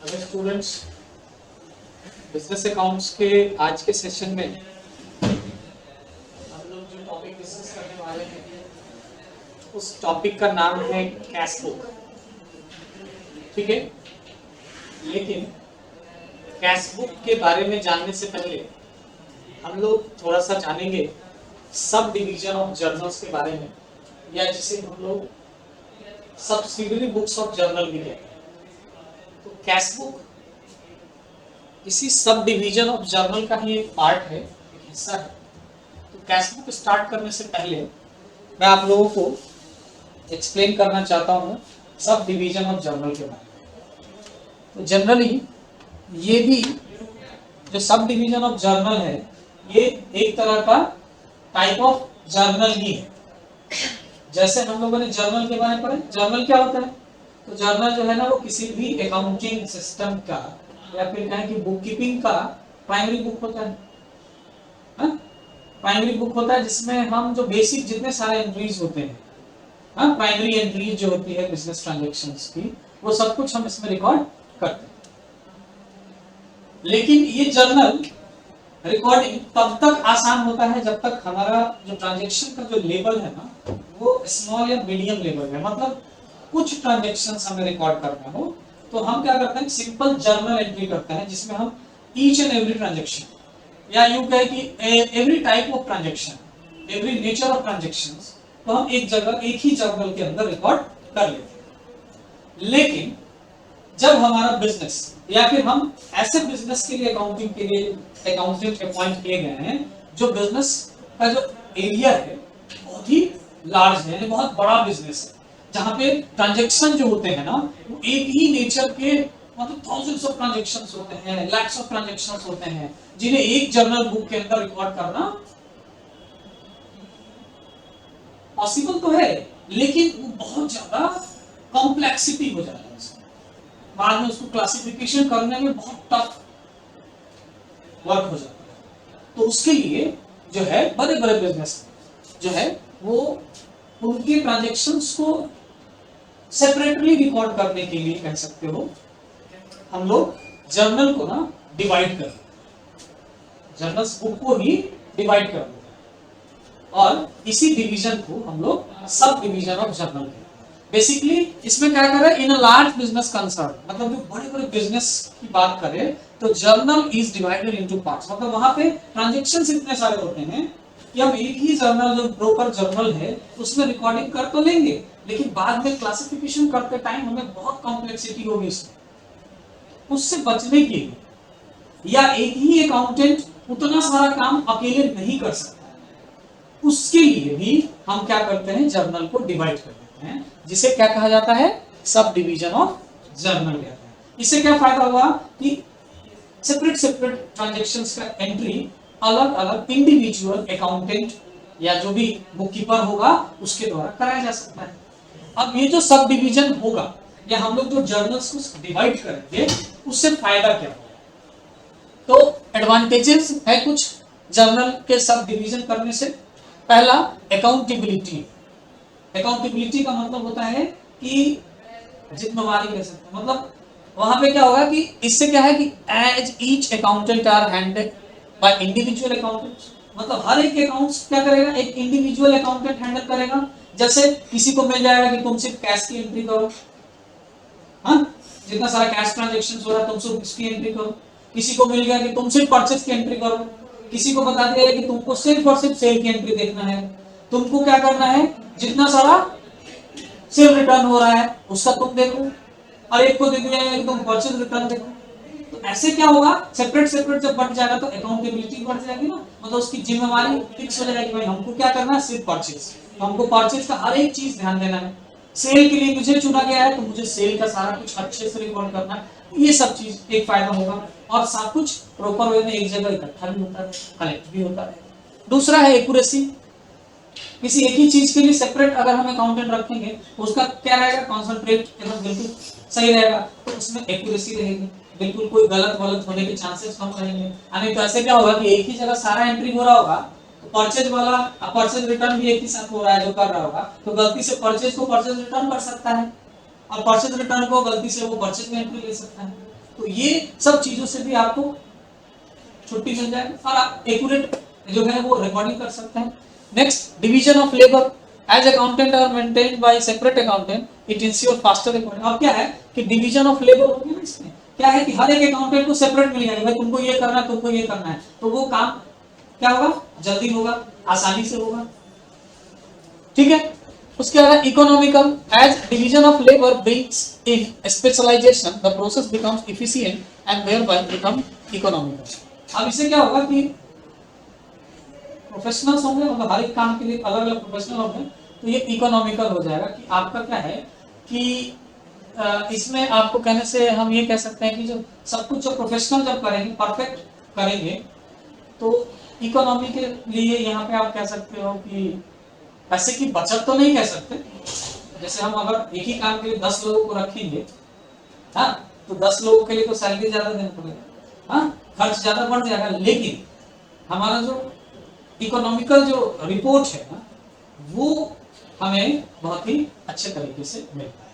अगर students business accounts के आज के सेशन में हम लोग जो टॉपिक डिस्कस करने वाले हैं उस टॉपिक का नाम है कैश बुक। ठीक है, लेकिन कैश बुक के बारे में जानने से पहले हम लोग थोड़ा सा जानेंगे सब डिवीजन ऑफ जर्नल्स के बारे में, या जिसे हम लोग सब्सिडियरी बुक्स ऑफ जर्नल भी कहते हैं। तो कैश बुक इसी सब डिवीजन ऑफ जर्नल का ही एक पार्ट है, एक हिस्सा है। तो कैश बुक स्टार्ट करने से पहले मैं आप लोगों को एक्सप्लेन करना चाहता हूँ सब डिवीजन ऑफ जर्नल के बारे में। तो जनरली ये भी जो सब डिवीजन ऑफ जर्नल है ये एक तरह का टाइप ऑफ जर्नल ही है। जैसे हम लोगों ने जर्नल के बारे में पढ़ा, जर्नल क्या होता है? तो जर्नल जो है ना वो किसी भी अकाउंटिंग सिस्टम का या फिर कहें कि बुक कीपिंग का प्राइमरी बुक होता है। प्राइमरी बुक होता है जिसमें हम जो बेसिक जितने सारे एंट्रीज होते हैं, प्राइमरी एंट्रीज जो होती है बिजनेस ट्रांजैक्शंस की, वो सब कुछ हम इसमें रिकॉर्ड करते हैं। लेकिन ये जर्नल रिकॉर्डिंग तब तक आसान होता है जब तक हमारा जो ट्रांजैक्शन का जो लेवल है ना वो स्मॉल या मीडियम लेवल है। मतलब कुछ ट्रांजैक्शंस हमें रिकॉर्ड करना हो तो हम क्या करते हैं, सिंपल जर्नल एंट्री करते हैं जिसमें हम ईच एंड एवरी ट्रांजैक्शन या यूं कहे कि every type of transaction, every nature of transactions तो हम एक जगह एक ही जर्नल के अंदर रिकॉर्ड कर लेते हैं। लेकिन जब हमारा बिजनेस या फिर हम ऐसे बिजनेस के लिए अकाउंटिंग के लिए अकाउंटेंट अपॉइंट किए गए हैं जो बिजनेस का जो एरिया है बहुत ही लार्ज है, बहुत बड़ा बिजनेस है, जहां पे ट्रांजैक्शन जो होते हैं ना वो एक ही नेचर के, मतलब थाउजेंड्स ऑफ ट्रांजैक्शंस होते हैं, लैक्स ऑफ ट्रांजैक्शंस होते हैं, जिन्हें एक जर्नल बुक के अंदर रिकॉर्ड करना पॉसिबल तो है लेकिन वो बहुत ज्यादा कॉम्प्लेक्सिटी हो जाता है। बाद में उसको क्लासिफिकेशन करने में बहुत टफ वर्क हो जाता है। तो उसके लिए जो है बड़े बड़े बिजनेस जो है वो उनके ट्रांजैक्शंस को सेपरेटली रिकॉर्ड करने के लिए कह सकते हो हम लोग जर्नल को ना डिवाइड कर देते हैं, जर्नल्स बुक को ही डिवाइड कर देते हैं और इसी डिवीजन को हम लोग सब डिवीजन ऑफ जर्नल कहते हैं। बेसिकली इसमें क्या कर रहे हैं, इन अ लार्ज बिजनेस कंसर्न, मतलब जो बड़े बड़े बिजनेस की बात करें तो journal is divided into parts. मतलब वहां पे ट्रांजैक्शंस इतने सारे होते हैं कि हम एक ही जर्नल जो ब्रोकर जर्नल है उसमें रिकॉर्डिंग कर तो लेंगे लेकिन बाद में क्लासिफिकेशन करते टाइम हमें बहुत कॉम्प्लेक्सिटी होगी इसमें। उससे बचने के लिए या एक ही अकाउंटेंट उतना सारा काम अकेले नहीं कर सकता, उसके लिए भी हम क्या करते हैं, जर्नल को डिवाइड कर देते हैं, जिसे क्या कहा जाता है, सब डिवीजन ऑफ जर्नल कहते हैं। इससे क्या फायदा हुआ कि सेपरेट सेपरेट ट्रांजैक्शंस का एंट्री अलग अलग इंडिविजुअल अकाउंटेंट या जो भी बुक कीपर होगा उसके द्वारा कराया जा सकता है। अब ये जो सब डिवीजन होगा या हम लोग जो जर्नल्स को डिवाइड करेंगे उससे फायदा क्या होगा? तो एडवांटेजेस है कुछ जर्नल के सब डिवीजन करने से। पहला, अकाउंटेबिलिटी। अकाउंटेबिलिटी का मतलब होता है कि जिम्मेवारी कह सकते हैं। मतलब वहां पे क्या होगा कि इससे क्या है कि as each accountant are handled by individual accountants, मतलब हर एक अकाउंट्स क्या करेगा, एक इंडिविजुअल अकाउंटेंट हैंडल करेगा। जैसे किसी को मिल जाएगा कि तुम सिर्फ कैश की एंट्री करो, जितना सारा कैश ट्रांजैक्शंस हो रहा है तुम सिर्फ उसकी एंट्री करो। किसी को मिल गया कि तुम सिर्फ परचेज की एंट्री करो। किसी को बता दिया कि तुमको सिर्फ और सिर्फ सेल की एंट्री देखना है। तुमको क्या करना है, जितना सारा सेल रिटर्न हो रहा है उसका तुम देखो, और एक को दे दिया है कि तुम परचेज रिटर्न देखो। तो ऐसे क्या होगा, सेपरेट सेपरेट जब बढ़ जाएगा तो अकाउंटेबिलिटी बढ़ जाएगी ना, मतलब उसकी जिम्मेवारी फिक्स हो जाएगी कि भाई हमको क्या करना है, सिर्फ परचेज, तो हमको परचेज का हर एक चीज ध्यान देना है। सेल के लिए मुझे चुना गया है तो मुझे सेल का सारा कुछ अच्छे से रिकॉर्ड करना है। ये सब चीज एक फायदा होगा और सब कुछ प्रॉपर वे में एक जगह इकट्ठा भी होता है, कलेक्ट भी होता है। दूसरा है एक्यूरेसी। किसी एक ही चीज के लिए सेपरेट अगर हम अकाउंटेंट रखेंगे उसका क्या रहेगा, कॉन्सेंट्रेट एकदम बिल्कुल सही रहेगा, तो उसमें एक्यूरेसी रहेगी, बिल्कुल कोई गलत वलत होने के चांसेस कम रहेंगे। नहीं तो ऐसे क्या होगा कि एक ही जगह सारा एंट्री हो रहा होगा, तो परचेज वाला परचेज रिटर्न भी एक ही साथ हो रहा है जो कर रहा होगा, तो गलती से परचेज को परचेज रिटर्न कर सकता है और परचेज रिटर्न को गलती से वो परचेज में एंट्री ले सकता है। तो ये सब चीजों से भी आपको छुट्टी मिल जाएगी और आप एक्यूरेट जो है वो रिकॉर्डिंग कर सकते हैं। Next, division of labour as accountant are maintained by separate accountant it ensure faster recording. अब क्या है कि डिवीजन ऑफ लेबर होगी ना, इसमें क्या है कि हर एक अकाउंटेंट को सेपरेट मिल जाएगा, भाई तुमको ये करना है, तुमको ये करना है, तो वो काम क्या होगा, जल्दी होगा, आसानी से होगा। ठीक है, उसके बाद economical as division of labour brings in specialisation the process becomes efficient and thereby become economical. अब इससे क्या होगा कि प्रोफेशनल्स होंगे, मतलब हर एक काम के लिए अलग अलग प्रोफेशनल होंगे, तो ये इकोनॉमिकल हो जाएगा कि आपका क्या है कि इसमें आपको कहने से हम ये कह सकते हैं कि जो सब कुछ जो प्रोफेशनल जब करेंगे, परफेक्ट करेंगे, तो इकोनॉमी के लिए यहाँ पे आप कह सकते हो कि पैसे की बचत तो नहीं कह सकते, जैसे हम अगर एक ही काम के लिए 10 लोगों को रखेंगे, हाँ, तो 10 लोगों के लिए तो सैलरी ज्यादा देना पड़ेगा, हाँ, खर्च ज्यादा बढ़ जाएगा, लेकिन हमारा जो इकोनॉमिकल जो रिपोर्ट है ना, वो हमें बहुत ही अच्छे तरीके से मिलता है।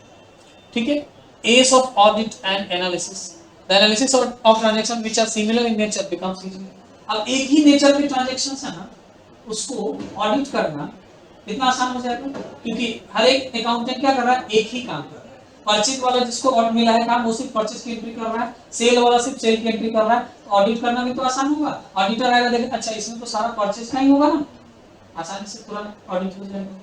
ठीक है, ease of audit and analysis, the analysis of transaction which are similar in nature becomes easy. अब एक ही नेचर के ट्रांजैक्शंस है ना, उसको ऑडिट करना इतना आसान हो जाएगा, क्योंकि हर एक अकाउंटेंट क्या कर रहा है, एक ही काम कर रहा है। परचेज वाला जिसको ऑडिट मिला है काम, वो सिर्फ परचेज की एंट्री कर रहा है, सेल वाला सिर्फ सेल की एंट्री कर रहा है, तो ऑडिट करना भी तो आसान होगा। ऑडिटर आएगा, देखेगा अच्छा इसमें तो सारा परचेज का ही होगा ना, आसानी से पूरा ऑडिट हो जाएगा।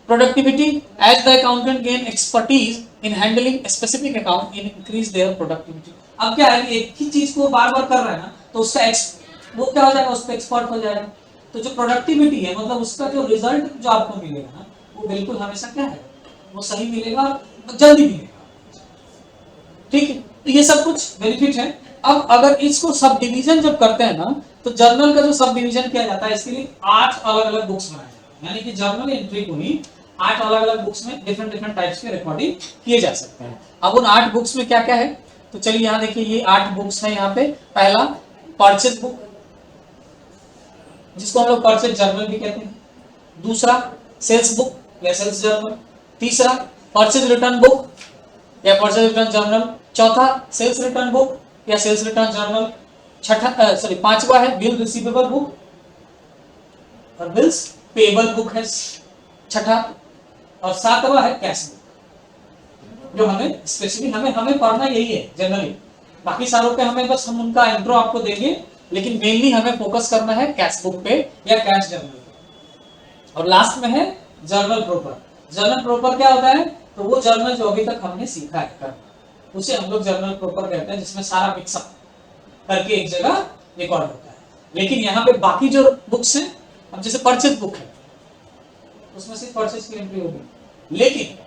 Productivity as the accountant gain expertise in handling specific account in increase their productivity. अब क्या है, एक ही चीज को बार बार कर रहा है ना, तो उसका वो क्या हो जाएगा, उस पर एक्सपर्ट हो जाएगा। तो जो प्रोडक्टिविटी है, मतलब उसका जो रिजल्ट जो आपको मिलेगा ना, वो बिल्कुल हमेशा क्या है, वो सही मिलेगा, जल्दी मिलेगा। ठीक है, तो ये सब कुछ बेनिफिट है। अब अगर इसको सब डिवीजन जब करते हैं ना, तो जर्नल का जो सब डिवीजन किया जाता है, इसके लिए 8 अलग अलग बुक्स बनाए जाते हैं, यानी कि जर्नल एंट्री को ही 8 अलग अलग बुक्स में डिफरेंट डिफरेंट टाइप्स के रिकॉर्डिंग किए जा सकते हैं। अब उन 8 बुक्स में क्या क्या है, तो चलिए यहाँ देखिए, ये 8 बुक्स है यहाँ पे। पहला परचेज बुक, जिसको हम लोग परचेज जर्नल भी कहते हैं। दूसरा सेल्स बुक या सेल्स जर्नल। तीसरा परचेज रिटर्न बुक या परचेज रिटर्न जर्नल। चौथा सेल्स रिटर्न बुक या सेल्स रिटर्न जर्नल। पांचवा है बिल रिसीवेबल बुक और बिल्स पेबल बुक है छठा। और सातवां है कैश बुक, जो हमें स्पेशली हमें पढ़ना यही है जनरली। बाकी सारों पे हम उनका इंट्रो आपको देंगे, लेकिन मेनली हमें फोकस करना है कैश बुक पे या कैश जर्नल पे। और लास्ट में है जर्नल प्रॉपर। जर्नल प्रॉपर क्या होता है, तो वो जर्नल जो अभी तक हमने सीखा है करना, उसे हम लोग जर्नल प्रॉपर कहते हैं, जिसमें सारा मिक्सअप करके एक जगह रिकॉर्ड होता है। लेकिन यहाँ पे बाकी जो बुक्स हैं, अब जैसे परचेज बुक है, उसमें सिर्फ परचेज की एंट्री होगी। लेकिन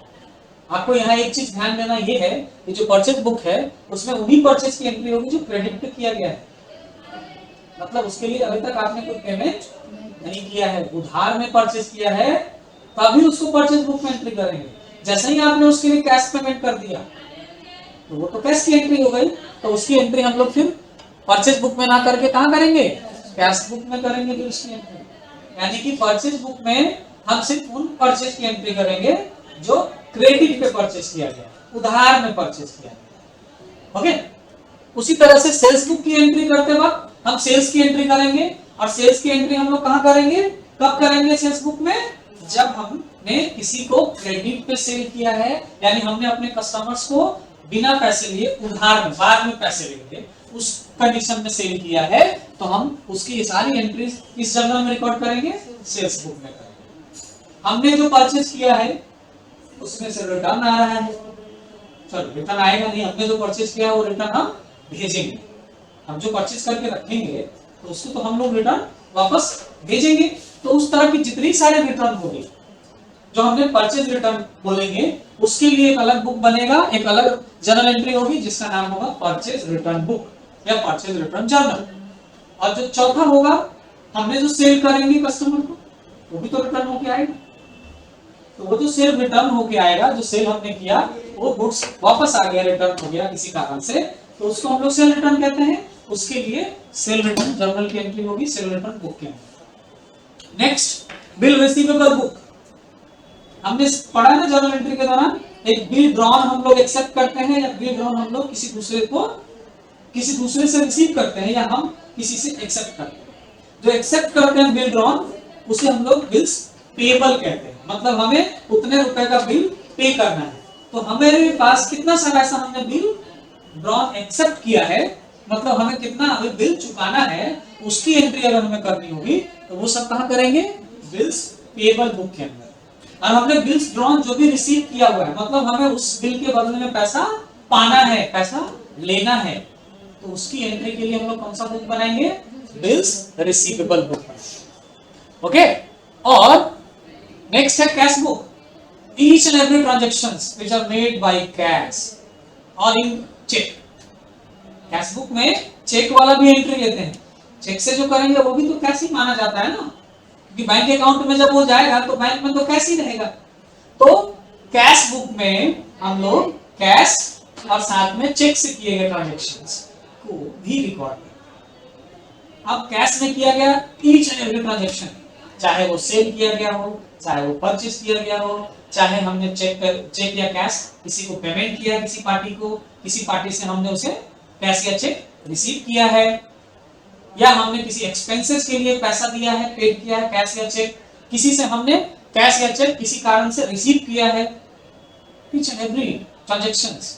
आपको यहाँ एक चीज ध्यान देना ये है कि जो परचेज बुक है, उसमें उन्हीं परचेज की एंट्री होगी जो क्रेडिट पे किया गया है, मतलब उसके लिए अभी तक आपने कोई पेमेंट नहीं किया है, उधार में परचेज किया है, तभी उसको परचेज बुक में एंट्री करेंगे। जैसे ही आपने उसके लिए कैश पेमेंट कर दिया, तो वो तो कैश की एंट्री हो गई, तो उसकी एंट्री हम लोग फिर परचेज बुक में ना करके कहां करेंगे, कैश बुक में करेंगे फिर उसकी एंट्री। यानी कि परचेज बुक में हम सिर्फ उन परचेज की एंट्री करेंगे जो क्रेडिट पे परचेज किया गया, उधार में परचेज किया गया। ओके, उसी तरह से सेल्स बुक की एंट्री करते वक्त हम सेल्स की एंट्री करेंगे, और सेल्स की एंट्री हम लोग कहां करेंगे, कब करेंगे सेल्स बुक में, जब हमने किसी को क्रेडिट पे सेल किया है, यानी हमने अपने कस्टमर्स को बिना पैसे लिए उधार में, बाद में पैसे लेंगे, उस कंडीशन में सेल किया है, तो हम उसकी सारी एंट्रीज इस जर्नल में रिकॉर्ड करेंगे, सेल्स बुक में करेंगे। हमने जो परचेज किया है उसमें से रिटर्न आ रहा है, सॉरी रिटर्न आएगा नहीं, हमने जो परचेज किया है वो रिटर्न हम भेजेंगे। हम जो परचेज करके रखेंगे तो उसको तो हम लोग रिटर्न वापस भेजेंगे। तो उस तरह की जितनी सारे रिटर्न होंगे जो हमने परचेज रिटर्न बोलेंगे, उसके लिए एक अलग बुक बनेगा, एक अलग जर्नल एंट्री होगी जिसका नाम होगा परचेज रिटर्न बुक या परचेज रिटर्न जर्नल। और जो चौथा होगा, हमने जो सेल करेंगे कस्टमर को, वो भी तो रिटर्न होके आएगा। तो वो जो सेल रिटर्न होके आएगा, जो सेल हमने किया वो गुड्स वापस आ गया, रिटर्न हो गया किसी कारण से, तो उसको हम लोग सेल रिटर्न कहते हैं। उसके लिए सेल रिटर्न जर्नल की एंट्री होगी सेल रिटर्न बुक के अंदर। नेक्स्ट बिल रिसीवेबल बुक, हमने पढ़ा है ना जर्नल एंट्री के दौरान, एक बिल ड्रॉन हम लोग एक्सेप्ट करते हैं या बिल ड्रॉन हम लोग किसी दूसरे से रिसीव करते हैं या हम किसी से एक्सेप्ट करते हैं। जो एक्सेप्ट करते हैं बिल ड्रॉन उसे हम लोग बिल्स पेबल कहते हैं, मतलब हमें उतने रुपए का बिल पे करना है। तो हमारे पास कितना सारा ऐसा हमने बिल ड्रॉन एक्सेप्ट किया है, मतलब हमें कितना अभी बिल चुकाना है उसकी एंट्री अगर हमें करनी होगी तो वो सब कहां करेंगे, बिल्स पेबल बुक के अंदर। और हमने बिल्स ड्रॉन जो भी रिसीव किया हुआ है, मतलब हमें उस बिल के बदले में पैसा पाना है, पैसा लेना है, तो उसकी एंट्री के लिए हम लोग कौन सा बुक बनाएंगे, बिल्स रिसीवेबल बुक। ओके, और नेक्स्ट है cash book. Each and every transactions which are made by cash और इन चेक। कैश बुक में चेक वाला भी एंट्री लेते हैं, चेक से जो करेंगे वो भी तो कैश ही माना जाता है ना, क्योंकि बैंक अकाउंट में जब वो जाएगा तो बैंक में तो कैश ही रहेगा। तो कैश बुक में हम लोग कैश और साथ में चेक से किए गए ट्रांजैक्शंस को भी रिकॉर्ड करें। अब कैश में किया गया ईच एंड एवरी ट्रांजैक्शन, चाहे वो सेल किया गया हो, चाहे वो परचेज किया गया हो, चाहे हमने चेक या कैश किसी को पेमेंट किया, किसी पार्टी से हमने उसे कैश या चेक रिसीव किया है, या हमने किसी एक्सपेंसेस के लिए पैसा दिया है, पेड किया है, कैश या चेक, किसी से हमने कैश या चेक किसी कारण से रिसीव किया है। Each and every transactions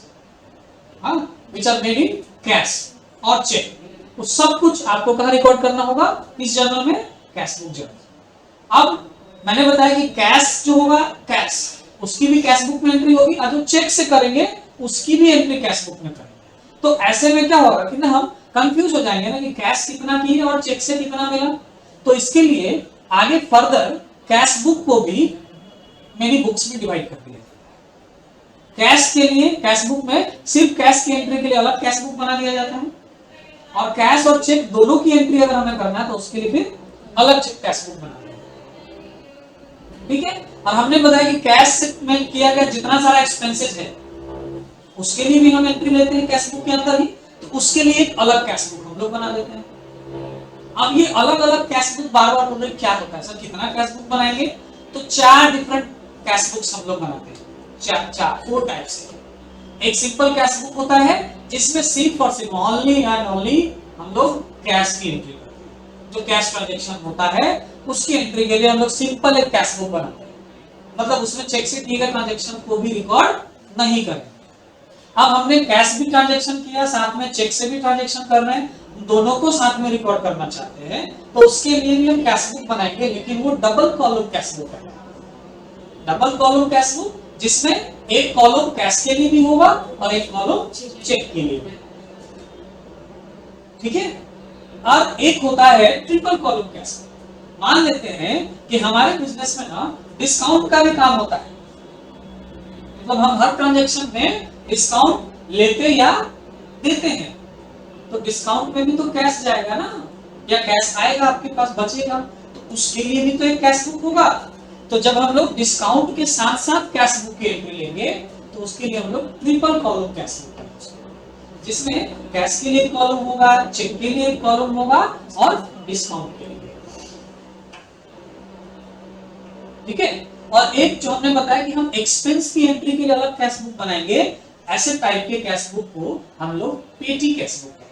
which are made in cash और चेक, वो सब कुछ आपको कहां रिकॉर्ड करना होगा, इस जर्नल में, कैश बुक जर्नल। अब मैंने बताया कि कैश जो होगा कैश, उसकी भी कैश बुक में एंट्री होगी, और जो चेक से करेंगे उसकी भी एंट्री कैश बुक में करेंगे। तो ऐसे में क्या होगा कि ना हम कंफ्यूज हो जाएंगे ना कि कैश कितना की है और चेक से कितना मिला। तो इसके लिए आगे फर्दर कैश बुक को भी मेनी बुक्स में डिवाइड कर दिया। कैश के लिए कैश बुक में सिर्फ कैश की एंट्री के लिए अलग कैश बुक बना दिया जाता है, और कैश और चेक दोनों की एंट्री अगर हमें करना है तो उसके लिए फिर अलग कैश बुक बना दिया। ठीक है, और हमने बताया कि कैश में किया गया जितना सारा एक्सपेंसेस है उसके लिए भी हम एंट्री लेते हैं कैश बुक के अंदर ही, तो उसके लिए एक अलग कैश बुक हम लोग बना देते हैं। अब ये अलग अलग कैश बुक बार बार बोल रहे क्या होता है सर, कितना कैश बुक बनाएंगे, तो 4 डिफरेंट कैश बुक्स हम लोग बनाते हैं, 4 टाइप्स से। एक सिंपल कैश बुक होता है जिसमें सिर्फ और सिर्फ ओनली एंड ओनली हम लोग कैश की एंट्री करते हैं, जो कैश ट्रांजैक्शन होता है उसकी एंट्री के लिए हम लोग सिंपल एक कैश बुक बनाते हैं, मतलब उसमें चेक से किए गए ट्रांजैक्शन को भी रिकॉर्ड नहीं करें। अब हमने कैश भी ट्रांजैक्शन किया, साथ में चेक से भी ट्रांजैक्शन कर रहे हैं, दोनों को साथ में रिकॉर्ड करना चाहते हैं, तो उसके लिए भी हम कैश बुक बनाएंगे, लेकिन वो डबल कॉलम कैश बुक है। डबल कॉलम कैश बुक जिसमें एक कॉलम कैश के लिए भी होगा और एक कॉलम चेक के लिए भी। ठीक है, और एक होता है ट्रिपल कॉलम कैश बुक। मान लेते हैं कि हमारे बिजनेस में ना डिस्काउंट का भी काम होता है, मतलब हम हर ट्रांजैक्शन में डिस्काउंट लेते या देते हैं, तो डिस्काउंट में भी तो कैश जाएगा ना, या कैश आएगा आपके पास बचेगा, तो उसके लिए भी तो एक कैश बुक होगा। तो जब हम लोग डिस्काउंट के साथ साथ कैश बुक की एंट्री लेंगे तो उसके लिए हम लोग ट्रिपल कॉलम कैश बुक करेंगे, जिसमें कैश के लिए एक कॉलम होगा, चेक के लिए एक कॉलम होगा और डिस्काउंट के लिए। ठीक है, और एक जो हमने बताया कि हम एक्सपेंस की एंट्री के लिए अलग कैश बुक बनाएंगे, ऐसे टाइप के कैश बुक को हम लोग पेटी कैश बुक कहते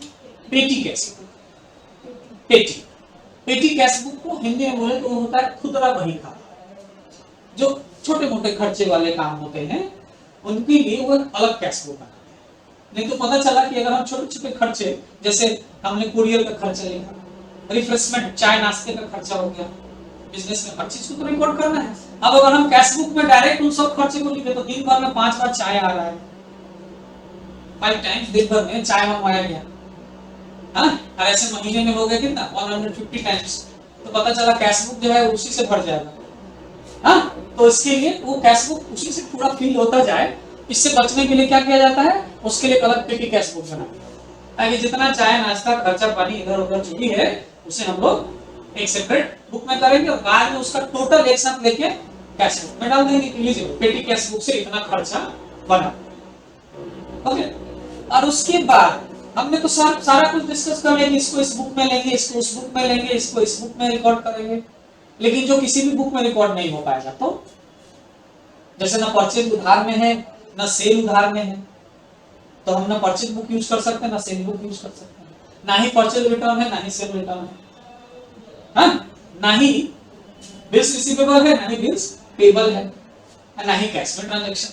हैं। पेटी कैश बुक, पेटी कैश बुक को हिंदी में बोले तो वो होता है खुदरा बही खाता। जो छोटे मोटे खर्चे वाले काम होते हैं उनके लिए वो अलग कैश बुक बनाते हैं। नहीं तो पता चला कि अगर हम छोटे छोटे खर्चे, जैसे हमने कुरियर का खर्चा लिखा, रिफ्रेशमेंट चाय नाश्ते का खर्चा हो गया, बिजनेस में हर चीज को तो रिकॉर्ड करना है। अब अगर हम कैश बुक में डायरेक्ट उन सब खर्चे को लिखे तो दिन भर में 5 बार चाय आ रहा है, 5 टाइम्स दिन भर में चाय मंगवाया गया, हाँ, और ऐसे महीने में हो गया कितना 150 टाइम्स, तो पता चला कैश बुक जो है उसी से भर जाएगा। हाँ, तो इसके लिए वो कैश बुक उसी से पूरा फिल होता जाए। इससे बचने के लिए क्या किया जाता है, उसके लिए अलग पेटी कैश बुक बनाते हैं, ताकि जितना चाय नाश्ता खर्चा पानी इधर उधर जो भी है उसे हम लोग एक सेपरेट बुक में करेंगे और बाद में उसका टोटल एक साथ लेके कैश बुक में डाल देंगे। लीजिए पेटी कैश बुक से इतना खर्चा बना। ओके, और उसके बाद हमने तो सारा कुछ डिस्कस कर लिया कि इसको इस बुक में लेंगे, इसको उस बुक में लेंगे, इसको इस बुक में रिकॉर्ड करेंगे, लेकिन जो किसी भी बुक में रिकॉर्ड नहीं हो पाएगा तो जैसे ना परचेज उधार में है ना सेल उधार में है, तो हम ना परचेज बुक यूज कर सकते हैं ना सेल बुक यूज कर सकते हैं, ना ही परचेज रिटर्न है ना ही सेल रिटर्न है, हाँ? ना ही बिल्स रिसीवेबल है ना ही बिल्स पेबल है, ना ही कैश में ट्रांजैक्शन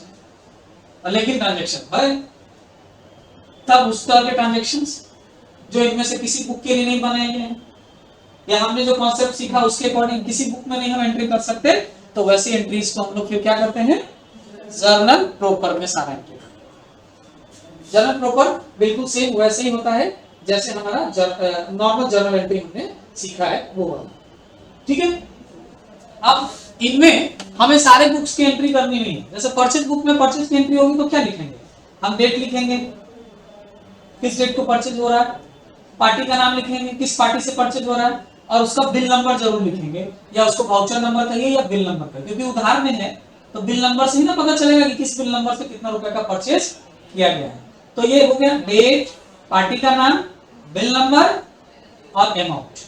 है, लेकिन ट्रांजैक्शन है तब उस तरह के ट्रांजैक्शंस जो इनमें से किसी बुक के लिए नहीं बनाए गए हैं, या हमने जो कॉन्सेप्ट सीखा उसके अकॉर्डिंग किसी बुक में नहीं हम एंट्री कर सकते, तो वैसी एंट्रीज को हम लोग फिर क्या करते हैं, जर्नल प्रॉपर में सारा एंट्री करते हैं। जर्नल प्रॉपर बिल्कुल सेम वैसे ही होता है जैसे हमारा नॉर्मल जर्नल एंट्री हमने सीखा है वो वाला, ठीक है। अब इनमें हमें सारे बुक्स की एंट्री करनी नहीं है। जैसे परचेज बुक में परचेज की एंट्री होगी तो क्या लिखेंगे, हम डेट लिखेंगे, किस डेट को परचेज हो रहा है, पार्टी का नाम लिखेंगे, किस पार्टी से परचेज हो रहा है, और उसका बिल नंबर जरूर लिखेंगे, या उसको वाउचर नंबर कहिए या बिल नंबर कहिए, क्योंकि उधार में है तो बिल नंबर से ही ना पता चलेगा कि किस बिल नंबर से कितना रुपए का परचेज किया गया है। तो ये हो गया डेट, पार्टी का नाम, बिल नंबर और अमाउंट,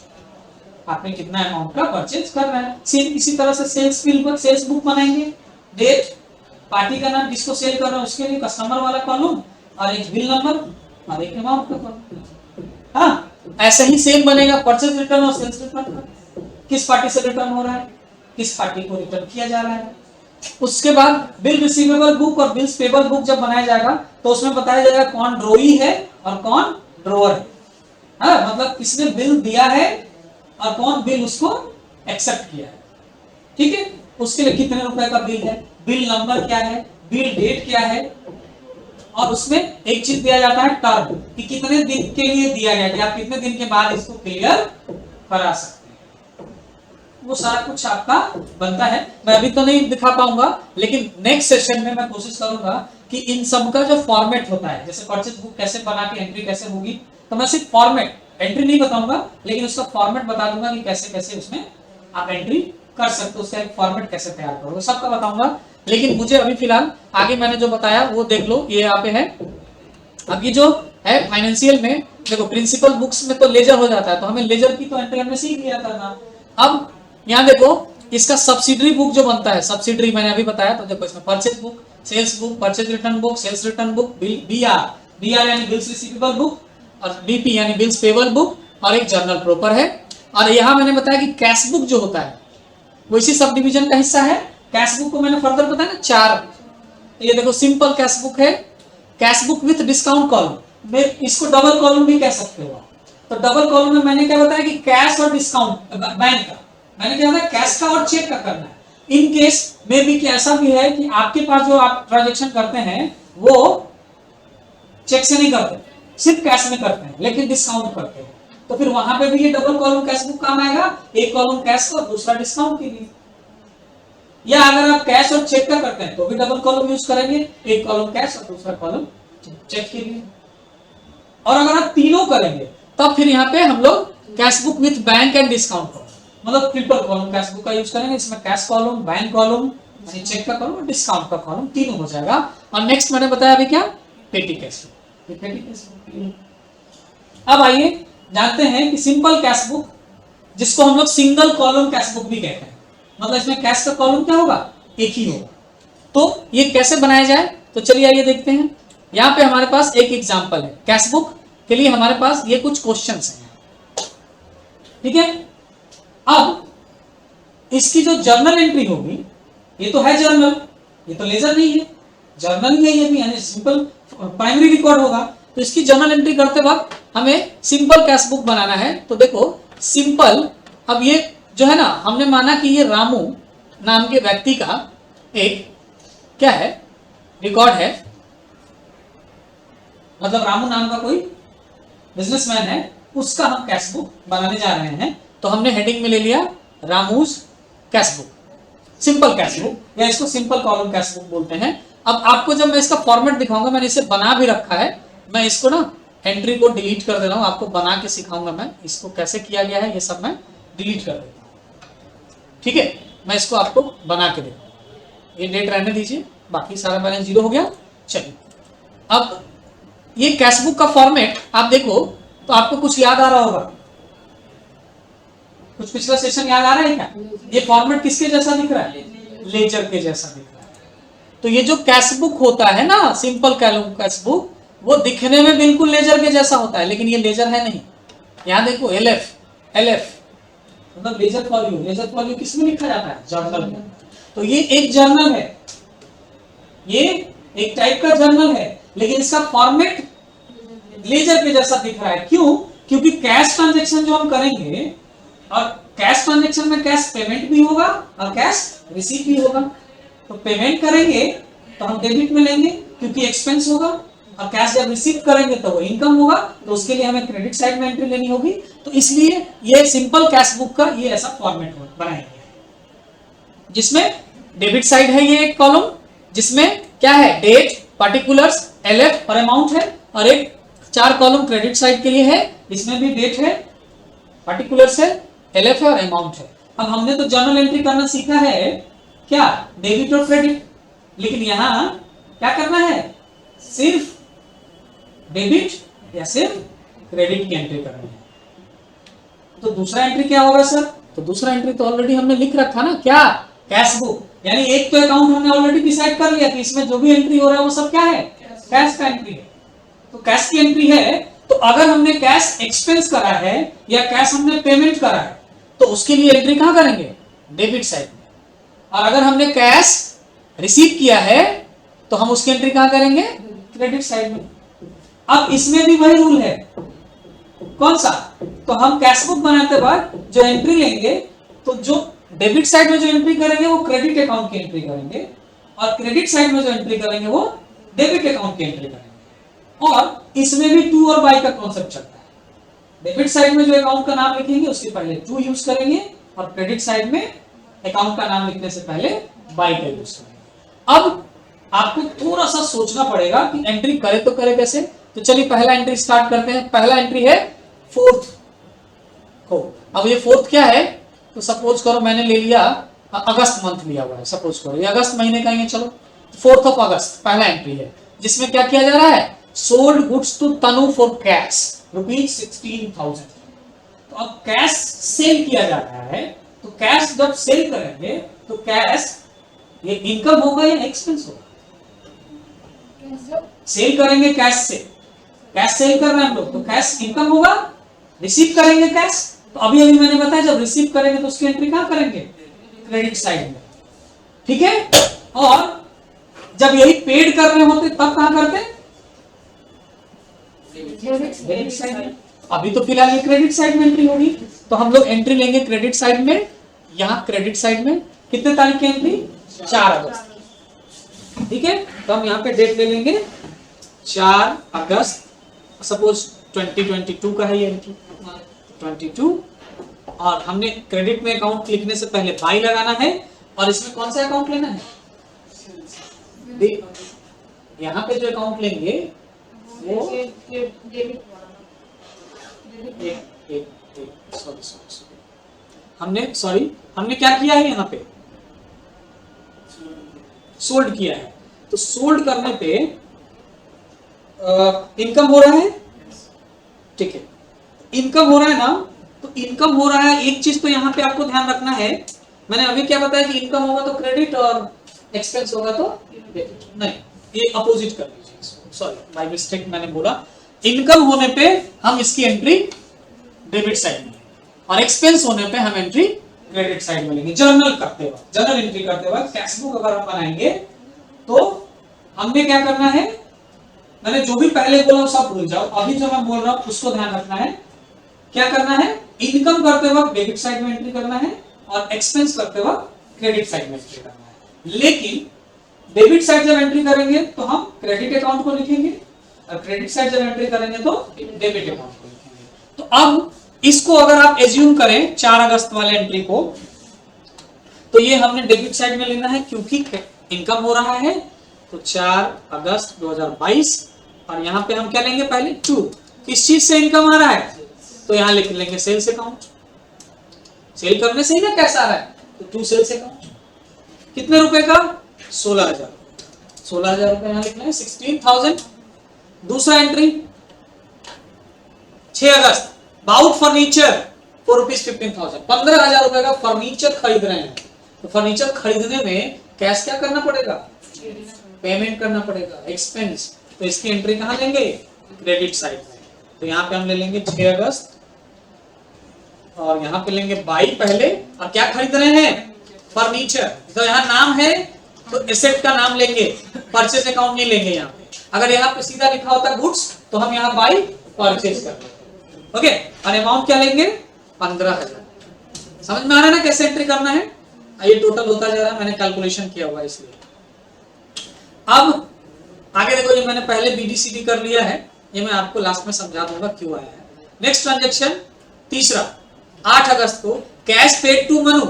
आपने कितना अमाउंट का परचेज कर रहा है। सेम इसी तरह से सेल्स बिल पर सेल्स बुक बनाएंगे, डेट, पार्टी का नाम, जिसको सेल कर रहा है उसके लिए कस्टमर वाला कॉलम, और एक बिल नंबर और एक अमाउंट का कॉलम। हाँ, ऐसे ही सेम बनेगा परचेज रिटर्न और सेल्स रिटर्न का, किस पार्टी से रिटर्न हो रहा है, किस पार्टी को रिटर्न किया जा रहा है। उसके बाद बिल रिसीवेबल बुक और बिल्स पेबल बुक जब बनाया जाएगा तो उसमें बताया जाएगा कौन ड्रोई है और कौन ड्रोअर है, हाँ, मतलब किसने बिल दिया है और कौन बिल उसको एक्सेप्ट किया है, ठीक है। उसके लिए कितने रुपए का बिल है, बिल नंबर क्या है, बिल डेट क्या है, और उसमें एक चीज दिया जाता है टर्म, कि कितने दिन के लिए दिया गया, कि आप कितने दिन के बाद इसको क्लियर करा सकते हैं, वो सारा कुछ आपका बनता है। मैं अभी तो नहीं दिखा पाऊंगा, लेकिन नेक्स्ट सेशन में मैं कोशिश करूंगा कि इन सब का जो फॉर्मेट होता है, जैसे परचेज बुक कैसे बना के एंट्री कैसे होगी, तो मैं सिर्फ फॉर्मेट, एंट्री नहीं बताऊंगा, लेकिन उसका फॉर्मेट बता दूंगा कि कैसे कैसे उसमें आप एंट्री कर सकते हो, उसका एक फॉर्मेट कैसे तैयार करोगे, सबका बताऊंगा। लेकिन मुझे अभी फिलहाल आगे मैंने जो बताया वो देख लो, ये यहाँ पे है। अब ये जो है फाइनेंशियल में देखो, प्रिंसिपल बुक्स में तो लेजर हो जाता है, तो हमें लेजर की तो एंट्री हमने सीख लिया करना। अब यहाँ देखो इसका सब्सिडरी बुक जो बनता है, सब्सिडरी मैंने अभी बताया, तो देखो इसमें purchase book, sales book, purchase return book, sales return book, BR यानी बिल्स रिसीवेबल बुक, और बीपी यानी बिल्स पेबल बुक, और एक जर्नल प्रॉपर है। और यहाँ मैंने बताया कि कैश बुक जो होता है वो इसी सब डिवीजन का हिस्सा है। कैश बुक को मैंने फर्दर बताया ना 4, ये देखो सिंपल कैश बुक है, cash book with discount column, मैं इसको डबल कॉलम भी कह सकते हो। तो डबल कॉलम में मैंने क्या बताया कि कैश और डिस्काउंट बैंक का, मैंने क्या बताया कैश का और चेक का करना है। इन केस में भी क्या ऐसा भी है कि आपके पास जो आप ट्रांजैक्शन करते हैं वो चेक से नहीं करते, सिर्फ कैश में करते हैं, लेकिन डिस्काउंट करते हैं, तो फिर वहां पे भी ये डबल कॉलम कैश बुक काम आएगा, एक कॉलम कैश का और दूसरा डिस्काउंट के लिए। या अगर आप कैश और चेक का करते हैं तो भी डबल कॉलम यूज करेंगे, एक कॉलम कैश और दूसरा कॉलम चेक के लिए। और अगर आप तीनों करेंगे तब फिर यहाँ पे हम लोग cash book with bank and discount column, मतलब ट्रिपल कॉलम कैश बुक का यूज करेंगे, इसमें cash column, bank column, cheque का कॉलम और डिस्काउंट का कॉलम, तीनों हो जाएगा। और नेक्स्ट मैंने बताया अभी क्या, पेटी कैश बुक। अब आइए जानते हैं कि सिंपल कैश बुक, जिसको हम लोग सिंगल कॉलम कैश बुक भी कहते हैं, मतलब इसमें कैश का कॉलम क्या होगा, एक ही होगा। तो ये कैसे बनाया जाए, तो चलिए आइए देखते हैं। यहाँ पे हमारे पास एक एग्जांपल है कैश बुक के लिए, हमारे पास ये कुछ क्वेश्चंस हैं, ठीक है। अब इसकी जो जर्नल एंट्री होगी, ये तो है जर्नल, ये तो लेजर नहीं है, जर्नल ही है ये भी, यानी सिंपल प्राइमरी रिकॉर्ड होगा। तो इसकी जर्नल एंट्री करते वक्त हमें सिंपल कैश बुक बनाना है। तो देखो सिंपल, अब ये जो है ना, हमने माना कि ये रामू नाम के व्यक्ति का एक क्या है, रिकॉर्ड है, मतलब रामू नाम का कोई बिजनेसमैन है, उसका हम कैश बुक बनाने जा रहे हैं। तो हमने हेडिंग में ले लिया Ramu's cash book, simple cash book, या इसको सिंपल कॉलम कैश बुक बोलते हैं। अब आपको जब मैं इसका फॉर्मेट दिखाऊंगा, मैंने इसे बना भी रखा है, मैं इसको ना एंट्री को डिलीट कर दे रहा हूं, आपको बना के सिखाऊंगा मैं इसको कैसे किया गया है, ये सब मैं डिलीट कर देता हूं, ठीक है। मैं इसको आपको बना के देता हूं, ये डेट रहने दीजिए, बाकी सारा बैलेंस जीरो हो गया। चलिए अब ये कैश बुक का फॉर्मेट आप देखो तो आपको कुछ याद आ रहा होगा, कुछ पिछला सेशन याद आ रहा है क्या, ये फॉर्मेट किसके जैसा दिख रहा है, लेजर के जैसा दिख रहा है, तो ये जो कैश बुक होता है ना, सिंपल कैश बुक, वो दिखने में बिल्कुल लेजर के जैसा होता है, लेकिन ये लेजर है नहीं। यहां देखो एलएफ मतलब लेजर फॉल्यू किसमें लिखा जाता है? जर्नल में। तो ये एक जर्नल है, ये एक टाइप का जर्नल है, लेकिन इसका फॉर्मेट लेजर के जैसा दिख रहा है। क्यों? क्योंकि कैश ट्रांजैक्शन जो हम करेंगे, और कैश ट्रांजैक्शन में कैश पेमेंट भी होगा और कैश रिसीव भी होगा। तो पेमेंट करेंगे तो हम डेबिट में लेंगे क्योंकि एक्सपेंस होगा, और कैश जब रिसीव करेंगे तो वो इनकम होगा, तो उसके लिए हमें क्रेडिट साइड में एंट्री लेनी होगी। तो इसलिए ये सिंपल कैश बुक का ये ऐसा फॉर्मेट बनाएंगे, जिसमें डेबिट साइड है ये एक कॉलम, जिसमें क्या है? डेट, पार्टिकुलर्स, एलएफ और अमाउंट है, और एक 4 कॉलम क्रेडिट साइड के लिए है, इसमें भी डेट है, पार्टिकुलर्स है, एलएफ है और अमाउंट है। अब हमने तो जर्नल एंट्री करना सीखा है क्या? डेबिट और क्रेडिट, लेकिन यहां क्या करना है? सिर्फ डेबिट या सिर्फ क्रेडिट की एंट्री करनी है। तो दूसरा एंट्री क्या होगा सर? तो दूसरा एंट्री तो ऑलरेडी हमने लिख रखा ना, क्या? Cash book. यानी एक तो अकाउंट हमने ऑलरेडी डिसाइड कर लिया कि इसमें जो भी एंट्री हो रहा है वो सब क्या है? कैश का एंट्री है। तो कैश की एंट्री है, तो अगर हमने कैश एक्सपेंस करा है या कैश हमने पेमेंट करा है, तो उसके लिए एंट्री कहां करेंगे? डेबिट साइड में। और अगर हमने कैश रिसीव किया है तो हम उसकी एंट्री कहां करेंगे? क्रेडिट साइड में। अब इसमें भी वही रूल है, कौन सा? तो हम कैश बुक बनाते वक्त जो एंट्री लेंगे, तो जो डेबिट साइड में जो एंट्री करेंगे वो क्रेडिट अकाउंट की एंट्री करेंगे, और क्रेडिट साइड में जो एंट्री करेंगे वो डेबिट अकाउंट की एंट्री करेंगे। और इसमें भी टू और बाई का कॉन्सेप्ट चलता है। डेबिट साइड में जो अकाउंट का नाम लिखेंगे उसके पहले टू यूज करेंगे, और क्रेडिट साइड में अकाउंट का नाम लिखने से पहले बाई का यूज करेंगे। अब आपको थोड़ा सा सोचना पड़ेगा कि एंट्री करे तो करे कैसे। तो चलिए पहला एंट्री स्टार्ट करते हैं। पहला एंट्री है फोर्थ को। अब ये फोर्थ क्या है? तो सपोज करो मैंने ले लिया अगस्त मंथ लिया हुआ है, सपोज करो ये अगस्त महीने का ही है। चलो 4th of अगस्त पहला एंट्री है, जिसमें क्या किया जा रहा है? Sold goods to Tanu for cash ₹16,000। तो अब कैश सेल किया जा रहा है, तो कैश जब सेल करेंगे तो कैश ये इनकम होगा या एक्सपेंस होगा? सेल करेंगे कैश से, कैश सेल कर रहे हैं हम लोग, तो कैश इनकम होगा। रिसीव करेंगे कैश, तो अभी अभी मैंने बताया जब रिसीव करेंगे तो उसकी एंट्री कहां करेंगे? क्रेडिट साइड में। ठीक है। और जब यही पेड कर रहे होते तब कहां करते? डेबिट साइड में। अभी तो फिलहाल ये क्रेडिट साइड में एंट्री होगी, तो हम लोग एंट्री लेंगे क्रेडिट साइड में। यहां क्रेडिट साइड में कितने तारीख की एंट्री? 4 अगस्त। ठीक है, तो हम यहाँ पे डेट ले लेंगे 4 अगस्त, सपोज 2022 का है ये एंट्री 22। और हमने क्रेडिट में अकाउंट लिखने से पहले बाई लगाना है, और इसमें कौन सा अकाउंट लेना है? यहाँ पे जो अकाउंट लेंगे वो हमने क्या किया है? यहाँ पे सोल्ड किया है। तो सोल्ड करने पे इनकम हो रहा है। ठीक है, इनकम हो रहा है ना, तो इनकम हो रहा है। एक चीज तो यहाँ पे आपको ध्यान रखना है, मैंने अभी क्या बताया कि इनकम होगा तो क्रेडिट और एक्सपेंस होगा तो डेबिट। नहीं, ये अपोजिट कर लीजिए, सॉरी बाय मिस्टेक मैंने बोला। इनकम होने पे हम इसकी एंट्री डेबिट साइड में, और एक्सपेंस होने पे हम एंट्री क्रेडिट साइड में लेंगे। जर्नल करते वक्त, जर्नल एंट्री करते वक्त कैश बुक अगर हम बनाएंगे तो हमने क्या करना है? मैंने जो भी पहले बोला सब भूल जाओ, अभी जो मैं बोल रहा हूं उसको ध्यान रखना है। क्या करना है? इनकम करते वक्त डेबिट साइड में एंट्री करना है, और एक्सपेंस करते वक्त क्रेडिट साइड में एंट्री करना है। लेकिन डेबिट साइड जब एंट्री करेंगे तो हम क्रेडिट अकाउंट को लिखेंगे, और क्रेडिट साइड जब एंट्री करेंगे तो डेबिट अकाउंट को लिखेंगे। तो अब इसको अगर आप एज्यूम करें 4 अगस्त वाले एंट्री को, तो ये हमने डेबिट साइड में लेना है क्योंकि इनकम हो रहा है। तो 4 अगस्त 2022, और यहां पे हम क्या लेंगे? पहले 2। किस चीज से इनकम आ रहा है? तो यहां लिख लेंगे सेल्स अकाउंट। सेल करने से ही ना कैसा आ रहा है, तो 2 सेल्स अकाउंट। कितने रुपए का? 16,000। 16,000 रुपए यहां लिखना है, 16,000। दूसरा entry 6 August, bought furniture for ₹15,000। 15,000 रुपए का फर्नीचर खरीद रहे हैं। तो फर्नीचर खरीदने में कैश क्या करना पड़ेगा? पेमेंट करना पड़ेगा, एक्सपेंस। तो इसकी एंट्री कहाँ लेंगे? क्रेडिट साइड में। तो यहाँ पे हम ले लेंगे 6 अगस्त और यहाँ पे लेंगे बाई पहले। और क्या खरीद रहे हैं? फर्नीचर। तो यहाँ नाम है तो एसेट का नाम लेंगे, परचेज अकाउंट नहीं लेंगे यहाँ पे। अगर यहाँ पे सीधा लिखा होता गुड्स तो हम यहाँ बाई परचेज कर लेंगे। ओके, और अमाउंट क्या लेंगे? 15,000। समझ में आ रहा है ना कैसे एंट्री करना है? ये टोटल होता जा रहा है, मैंने कैलकुलेशन किया हुआ है इसलिए। अब आगे देखो, जो मैंने पहले BDCD कर लिया है ये मैं आपको लास्ट में समझा दूंगा क्यों आया है। नेक्स्ट ट्रांजेक्शन तीसरा, 8 अगस्त को कैश पेड टू मनु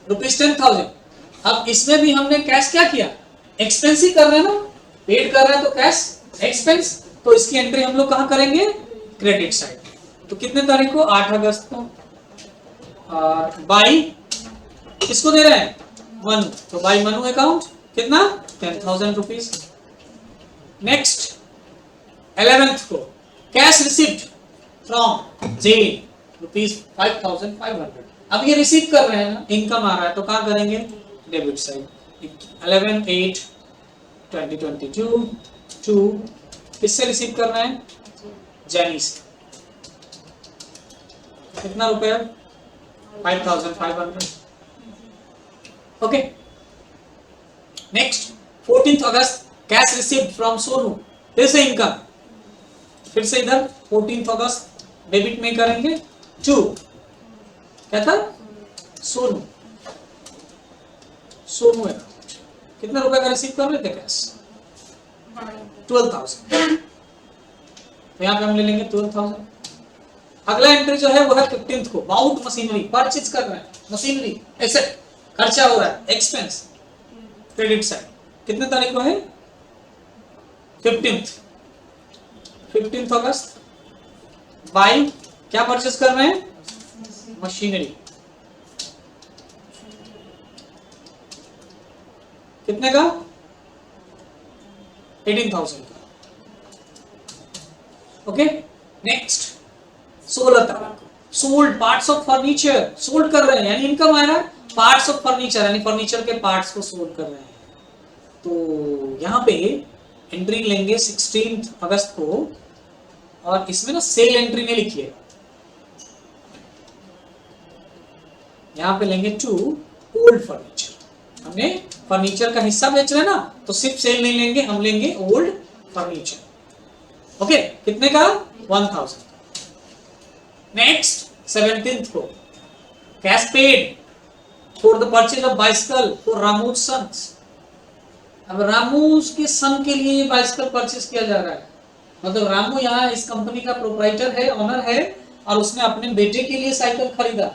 ₹10,000। अब इसमें भी हमने कैश क्या किया? एक्सपेंस ही कर रहे हैं ना, पेड कर रहे हैं तो कैश एक्सपेंस। तो इसकी एंट्री हम लोग कहां करेंगे? Credit side. तो कितने तारीख को? 8 अगस्त को। और बाई किसको दे रहे हैं? मनु। तो बाई मनु अकाउंट कितना? 10,000 रुपीज। नेक्स्ट 11th को कैश रिसीव्ड फ्रॉम जेल ₹5,500। अब ये रिसीव कर रहे हैं ना, इनकम आ रहा है तो कहां करेंगे? Debit side. 11/8/2022 टू किससे रिसीव कर रहे हैं? जैनी से। कितना रुपया? 5,500। Okay. Next 14th August cash received from Sonu, फिर से इनकम, फिर से इधर 14th अगस्त डेबिट में करेंगे टू क्या था? सोनू। सोनू है, कितने रुपए का रिसीव कर रहे थे कैश? 12,000। तो यहाँ पे हम ले लेंगे 12,000। अगला एंट्री जो है वो है 15th को, बाउट मशीनरी परचेज कर रहे हैं, मशीनरी एसेट खर्चा हो रहा है, एक्सपेंस, क्रेडिट साइड। कितने तारीख को है? 15th August. बाई क्या परचेज कर रहे हैं? मशीनरी। कितने का? 18,000 का। ओके। नेक्स्ट 16 तारीख sold parts of furniture, sold कर रहे हैं यानी इनकम आ रहा है। पार्ट्स ऑफ फर्नीचर यानी फर्नीचर के पार्ट्स को सोल्ड कर रहे हैं। तो यहाँ पे एंट्री लेंगे 16 अगस्त को, और इसमें ना सेल एंट्री नहीं लिखिएगा, यहाँ पे लेंगे टू ओल्ड फर्नीचर। हमने फर्नीचर का हिस्सा बेच रहे हैं ना, तो सिर्फ सेल नहीं लेंगे, हम लेंगे ओल्ड फर्नीचर। ओके, कितने का? 1,000। नेक्स्ट 17th को cash paid for the purchase of bicycle for Ramu's sons. अब रामूज के सन के लिए ये बाइसिकल परचेज किया जा रहा है, मतलब रामू यहाँ इस कंपनी का प्रोप्राइटर है, ऑनर है, और उसने अपने बेटे के लिए साइकिल खरीदा।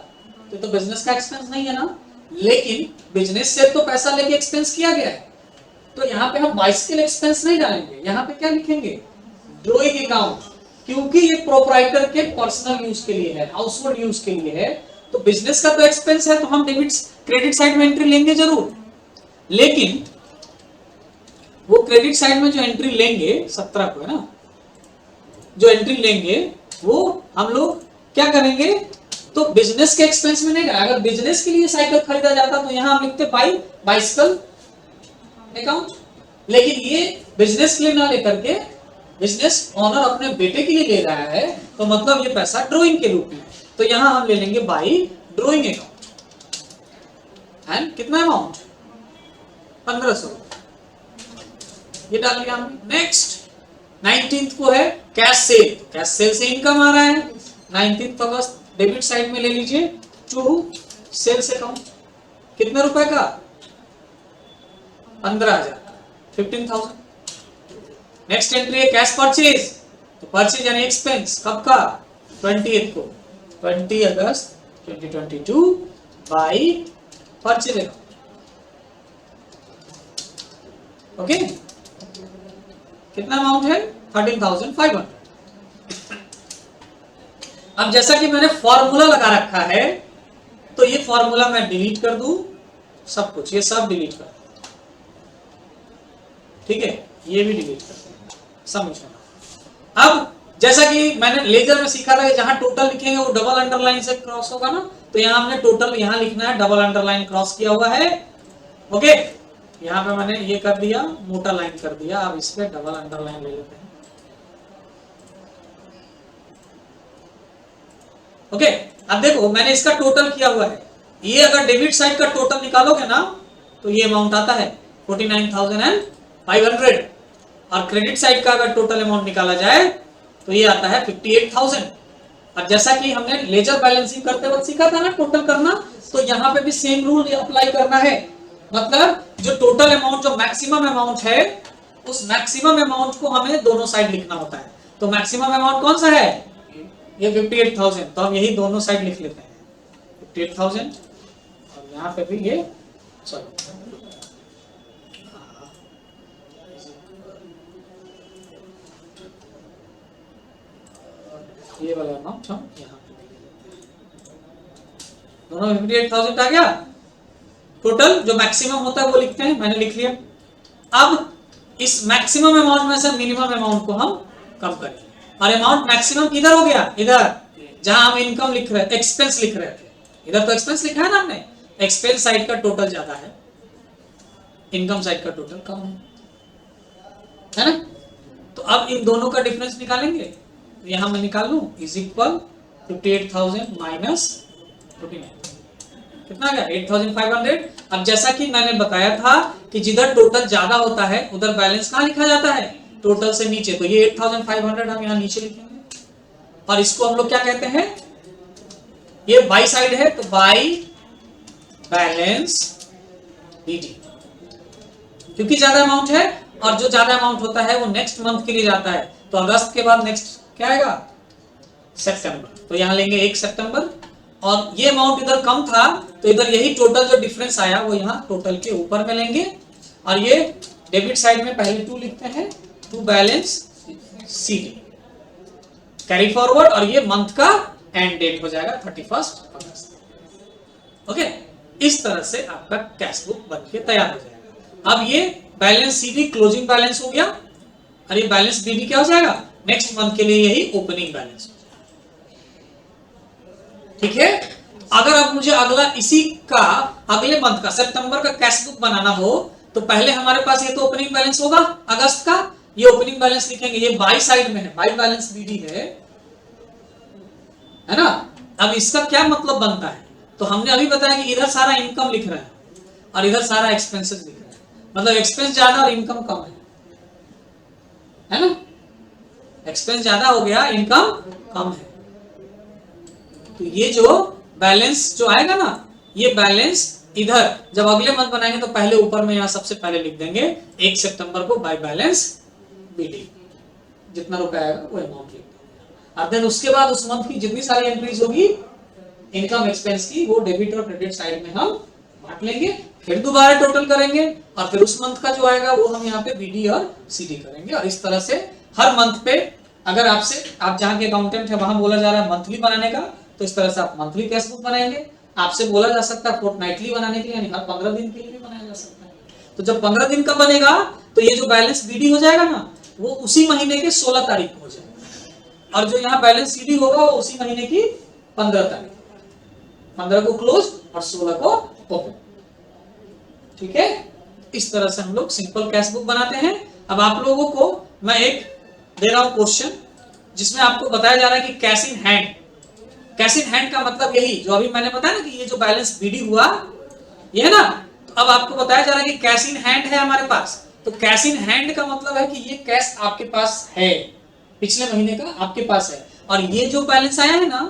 तो बिजनेस का एक्सपेंस नहीं है ना, लेकिन बिजनेस से तो पैसा लेके एक्सपेंस किया गया है। तो यहाँ पे हम बाइसिकल एक्सपेंस नहीं डालेंगे, यहाँ पे क्या लिखेंगे? ड्रॉइंग अकाउंट, क्योंकि ये प्रोप्राइटर के पर्सनल यूज के लिए है, हाउसहोल्ड यूज के लिए है। तो बिजनेस का तो एक्सपेंस है, तो हम डेबिट क्रेडिट साइड में एंट्री लेंगे जरूर, लेकिन वो क्रेडिट साइड में जो एंट्री लेंगे 17 को है ना, जो एंट्री लेंगे वो हम लोग क्या करेंगे? तो बिजनेस के एक्सपेंस में नहीं डालेंगे। अगर बिजनेस के लिए साइकिल खरीदा जाता तो यहां हम लिखते बाई बाइसिकल अकाउंट, लेकिन ये बिजनेस के लिए ना लेकर के बिजनेस ऑनर अपने बेटे के लिए ले रहा है, तो मतलब ये पैसा ड्रॉइंग के रूप में, तो यहां हम ले लेंगे बाई ड्रॉइंग अकाउंट। एंड कितना अमाउंट? 1500, ये डाल दिया हमने। नेक्स्ट 19th को है कैश सेल, कैश सेल से इनकम आ रहा है। 19th अगस्त डेबिट साइड में ले लीजिए टू सेल्स अकाउंट, कितने रुपए का? 15,000, 15,000। नेक्स्ट एंट्री है कैश परचेज, तो परचेज यानी एक्सपेंस कब का? 20th को, 20 अगस्त 2022 बाई परचेज अकाउंट। ओके, कितना अमाउंट है? 13,500। अब जैसा कि मैंने फॉर्मूला लगा रखा है, तो ये फॉर्मूला मैं डिलीट कर दूं, सब कुछ ये सब डिलीट कर, ठीक है, ये भी डिलीट कर दें, समझना। अब जैसा कि मैंने लेजर में सीखा था कि जहां टोटल लिखेंगे वो डबल अंडरलाइन से क्रॉस होगा ना, तो यहां हमने टोटल यहां लिखना है, डबल अंडरलाइन क्रॉस किया हुआ है। ओके, यहाँ पे मैंने ये कर दिया, मोटा लाइन कर दिया, अब इस पे डबल अंडरलाइन ले लेते हैं। ओके, अब देखो मैंने इसका टोटल किया हुआ है, ये अगर डेबिट साइड का टोटल निकालोगे ना तो ये अमाउंट आता है 49,500, और क्रेडिट साइड का अगर टोटल अमाउंट निकाला जाए तो ये आता है 58,000। और जैसा कि हमने लेजर बैलेंसिंग करते वक्त सीखा था ना टोटल करना, तो यहाँ पे भी सेम रूल अप्लाई करना है। मतलब जो टोटल अमाउंट, जो मैक्सिमम अमाउंट है, उस मैक्सिमम अमाउंट को हमें दोनों साइड लिखना होता है। तो मैक्सिमम अमाउंट कौन सा है? ये 58,000, तो हम यही दोनों साइड लिख लेते हैं 58,000, और यहाँ पे भी ये ये वाला अमाउंट हम यहाँ पे दोनों 58,000 आ गया। टोटल जो मैक्सिमम होता है वो लिखते हैं, मैंने लिख लिया। अब इस मैक्सिमम अमाउंट में से मिनिमम अमाउंट को हम कम करेंगे, और अमाउंट मैक्सिमम किधर हो गया? इधर, जहां हम इनकम लिख रहे थे, एक्सपेंस लिख रहे थे, इधर तो एक्सपेंस लिखा है ना हमने। एक्सपेंस साइड का टोटल ज्यादा है, इनकम साइड का टोटल कम है ना। तो अब इन दोनों का डिफरेंस निकालेंगे, तो यहां मैं निकाल लूं, इज इक्वल 58,000 माइनस 49, कितना गया? 8,500। अब जैसा कि मैंने बताया था कि जिधर टोटल ज्यादा होता है उधर बैलेंस कहां लिखा जाता है? टोटल से नीचे। तो ये 8,500 हम यहाँ नीचे लिखेंगे, और इसको हम लोग क्या कहते हैं? ये बाई साइड है, तो बाई बैलेंस बीडी, क्योंकि ज्यादा अमाउंट है, और जो ज्यादा अमाउंट होता है वो नेक्स्ट मंथ के लिए जाता है। तो अगस्त के बाद नेक्स्ट क्या आएगा? सितंबर। तो यहाँ लेंगे 1 सितंबर, और ये अमाउंट इधर कम था तो इधर यही टोटल जो डिफरेंस आया वो यहाँ टोटल के ऊपर में लेंगे, और ये डेबिट साइड में पहले 2 लिखते हैं, to balance CD carry forward, और ये मंथ का एंड डेट हो जाएगा 31 अगस्त। ओके, इस तरह से आपका कैश बुक बन के तैयार हो जाएगा। अब ये बैलेंस सीडी क्लोजिंग बैलेंस हो गया, और ये बैलेंस बीडी क्या हो जाएगा? नेक्स्ट मंथ के लिए यही ओपनिंग बैलेंस। ठीक है, अगर अब मुझे अगला इसी का अगले मंथ का सितंबर का कैश बुक बनाना हो तो पहले हमारे पास ये तो ओपनिंग बैलेंस होगा अगस्त का, ये ओपनिंग बैलेंस लिखेंगे, ये बाई साइड में है, बाई बैलेंस बीडी है ना। अब इसका क्या मतलब बनता है? तो हमने अभी बताया कि इधर सारा इनकम लिख रहा है और इधर सारा एक्सपेंसेस लिख रहा है, मतलब एक्सपेंस ज्यादा और इनकम कम है ना। एक्सपेंस ज्यादा हो गया, इनकम कम है, तो ये जो बैलेंस जो आएगा ना, ये बैलेंस इधर जब अगले मंथ बनाएंगे तो पहले ऊपर में यहाँ सबसे पहले लिख देंगे 1 सितंबर को बाय बैलेंस बीडी, जितना रुपया आएगा वो अमाउंट लिख देंगे। और देन उसके बाद उस मंथ की जितनी सारी एंट्रीज होगी इनकम एक्सपेंस की, वो डेबिट और क्रेडिट साइड में हम बांट लेंगे, फिर दोबारा टोटल करेंगे, और फिर उस मंथ का जो आएगा वो हम यहाँ पे बीडी और सीडी करेंगे। और इस तरह से हर मंथ पे, अगर आपसे, आप जहाँ के अकाउंटेंट है वहां बोला जा रहा है मंथली बनाने का, तो इस तरह से आप मंथली कैश बुक बनाएंगे। आपसे बोला जा सकता है फोर्टनाइटली बनाने के लिए, यानी हर 15 दिन के लिए भी बनाया जा सकता है। तो जब 15 दिन का बनेगा तो ये जो बैलेंस बीडी हो जाएगा ना, वो उसी महीने के 16 तारीख को हो जाएगा, और जो यहाँ बैलेंस सीडी होगा वो उसी महीने की 15 तारीख, 15 को क्लोज और 16 को ओपन। ठीक है, इस तरह से हम लोग सिंपल कैश बुक बनाते हैं। अब आप लोगों को मैं एक दे रहा हूं क्वेश्चन, जिसमें आपको बताया जा रहा है कि cash in hand. Cash in hand का मतलब यही जो अभी मैंने बताया ना कि ये जो बैलेंस बीडी हुआ ये है ना, तो अब आपको बताया जा रहा है कि कैश इन हैंड है हमारे पास। तो कैश इन हैंड का मतलब है कि ये कैश आपके पास है, पिछले महीने का आपके पास है, और ये जो बैलेंस आया है ना,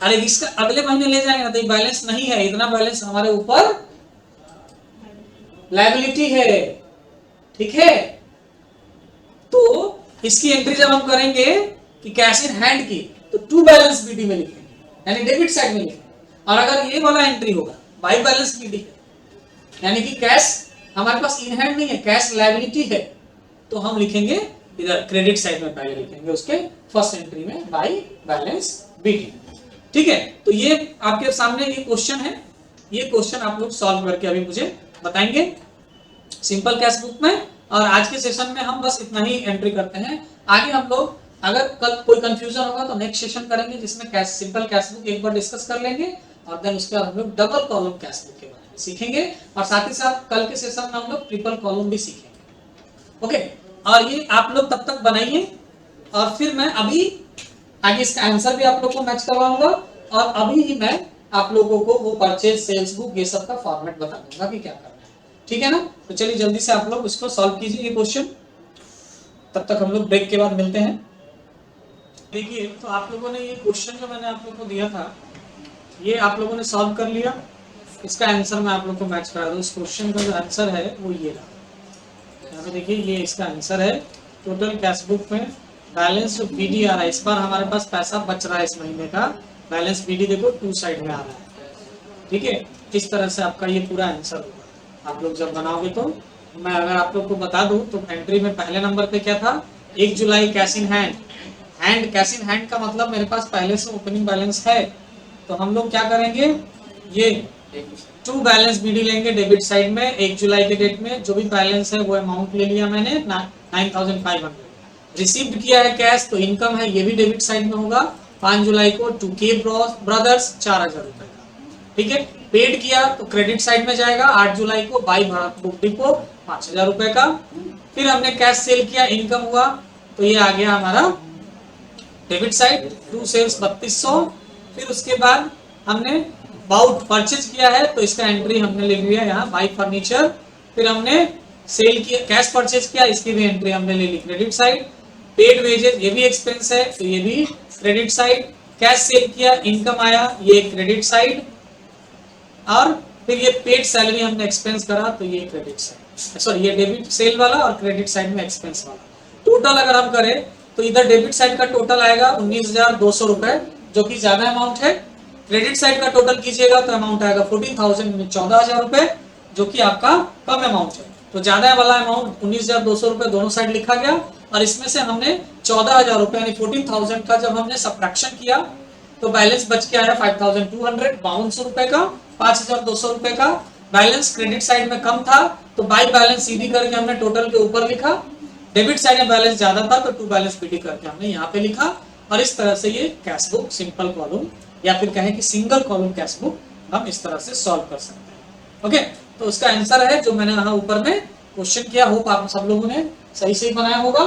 अरे इसका अगले महीने ले जाएंगे ना तो ये बैलेंस नहीं है, इतना बैलेंस हमारे ऊपर लायबिलिटी है। ठीक है, तो इसकी एंट्री जब हम करेंगे कि कैश इन हैंड की, तो टू बैलेंस बीडी में लिखेंगे, यानी डेबिट साइड में लिखेंगे। और अगर ये वाला एंट्री होगा बाई बैलेंस बीडी, यानी कि कैश हमारे पास इन हैंड नहीं है, कैश लायबिलिटी है, तो हम लिखेंगे इधर क्रेडिट साइड में पहले लिखेंगे उसके फर्स्ट एंट्री में बाई बैलेंस बीडी। ठीक है, तो ये आपके सामने ये क्वेश्चन है, ये क्वेश्चन आप लोग सॉल्व करके अभी मुझे बताएंगे सिंपल कैश बुक में। और आज के सेशन में हम बस इतना ही एंट्री करते हैं। आगे हम लोग अगर कल कोई कंफ्यूजन होगा तो नेक्स्ट सेशन करेंगे, जिसमें कैश सिंपल कैश बुक एक बार डिस्कस कर लेंगे, और देन उसके बाद हम लोग डबल कॉलम कैश बुक के बारे में सीखेंगे, और साथ ही साथ कल के सेशन में हम लोग ट्रिपल कॉलम भी सीखेंगे। ओके, और ये आप लोग तब तक बनाइए, और फिर मैं अभी आगे इसका आंसर भी आप लोग को मैच करवाऊंगा, और अभी ही मैं आप लोगों को वो परचेज सेल्स बुक ये सब का फॉर्मेट बता दूंगा कि क्या करना है, ठीक है ना। तो चलिए जल्दी से आप लोग इसको सॉल्व कीजिए ये क्वेश्चन, तब तक हम लोग ब्रेक के बाद मिलते हैं। देखिए, तो आप लोगों ने ये क्वेश्चन जो मैंने आप लोगों को दिया था, ये आप लोगों ने सॉल्व कर लिया। इसका आंसर मैं आप लोग को मैच करा दूं। इस क्वेश्चन का जो आंसर है वो ये रहा, यहाँ पे देखिए ये इसका आंसर है। टोटल कैश बुक में बैलेंस जो बीडी आ रहा है, इस बार हमारे पास पैसा बच रहा है इस महीने का, बैलेंस बीडी देखो 2 साइड में आ रहा है, ठीक है। इस तरह से आपका ये पूरा आंसर होगा आप लोग जब बनाओगे। तो मैं अगर आप लोग को बता दूं तो एंट्री में पहले नंबर पे क्या था, 1 जुलाई cash in hand. Hand, cash in hand का मतलब मेरे पास पहले से ओपनिंग बैलेंस है, तो हम लोग क्या करेंगे, ये 2 बैलेंस बीडी लेंगे डेबिट साइड में। 1 जुलाई के डेट में जो भी बैलेंस है वो अमाउंट ले लिया मैंने 9500। रिसीव्ड किया है कैश, तो इनकम है, ये भी डेबिट साइड में होगा। 5 जुलाई को 2K ब्रदर्स 4000 रुपए का, ठीक है। पेड किया तो क्रेडिट साइड में जाएगा। 8 जुलाई को बाई भारत बुक डिपो 5000 रुपए का। फिर हमने कैश सेल किया, इनकम हुआ, तो ये आ गया हमारा डेबिट साइड, 2 सेल्स 3200। फिर उसके बाद हमने बाउट परचेज किया है, तो इसका एंट्री हमने लिख लिया यहाँ बाई फर्नीचर। फिर हमने सेल किया, कैश परचेज किया, इसकी भी एंट्री हमने ले ली क्रेडिट साइड। पेड वेजेस, ये भी एक्सपेंस है, तो ये भी क्रेडिट साइड। कैश सेल किया, इनकम आया, ये क्रेडिट साइड। और फिर ये पेड सैलरी हमने एक्सपेंस करा, तो ये क्रेडिट साइड, सॉरी ये डेबिट सेल वाला और क्रेडिट साइड में एक्सपेंस वाला। टोटल अगर हम करें तो इधर डेबिट साइड का टोटल आएगा 19,200 रुपए, जो कि ज्यादा अमाउंट है। क्रेडिट साइड का टोटल कीजिएगा तो अमाउंट आएगा 14,000 में 14,000 रुपए, जो कि आपका कम अमाउंट है। तो ज्यादा वाला अमाउंट 19,200 रुपए दोनों साइड लिखा गया, और इसमें से हमने 14,000 रुपए यानी 14,000 का जब हमने सब्ट्रैक्शन किया तो बैलेंस बच के आया 5,200, 5200 रुपए का, 5,200 रुपए का बैलेंस क्रेडिट साइड में कम था, तो बाई बैलेंस सीधी करके हमने टोटल के ऊपर लिखा। डेबिट साइड में बैलेंस ज्यादा था तो 2 बैलेंस बीडी करके हमने यहाँ पे लिखा। और इस तरह से ये कैश बुक सिंपल कॉलम या फिर कहें कि सिंगल कॉलम कैश बुक हम इस तरह से सॉल्व कर सकते हैं। ओके, तो उसका आंसर है जो मैंने यहाँ ऊपर में क्वेश्चन किया, होप आप सब लोगों ने सही से बनाया होगा।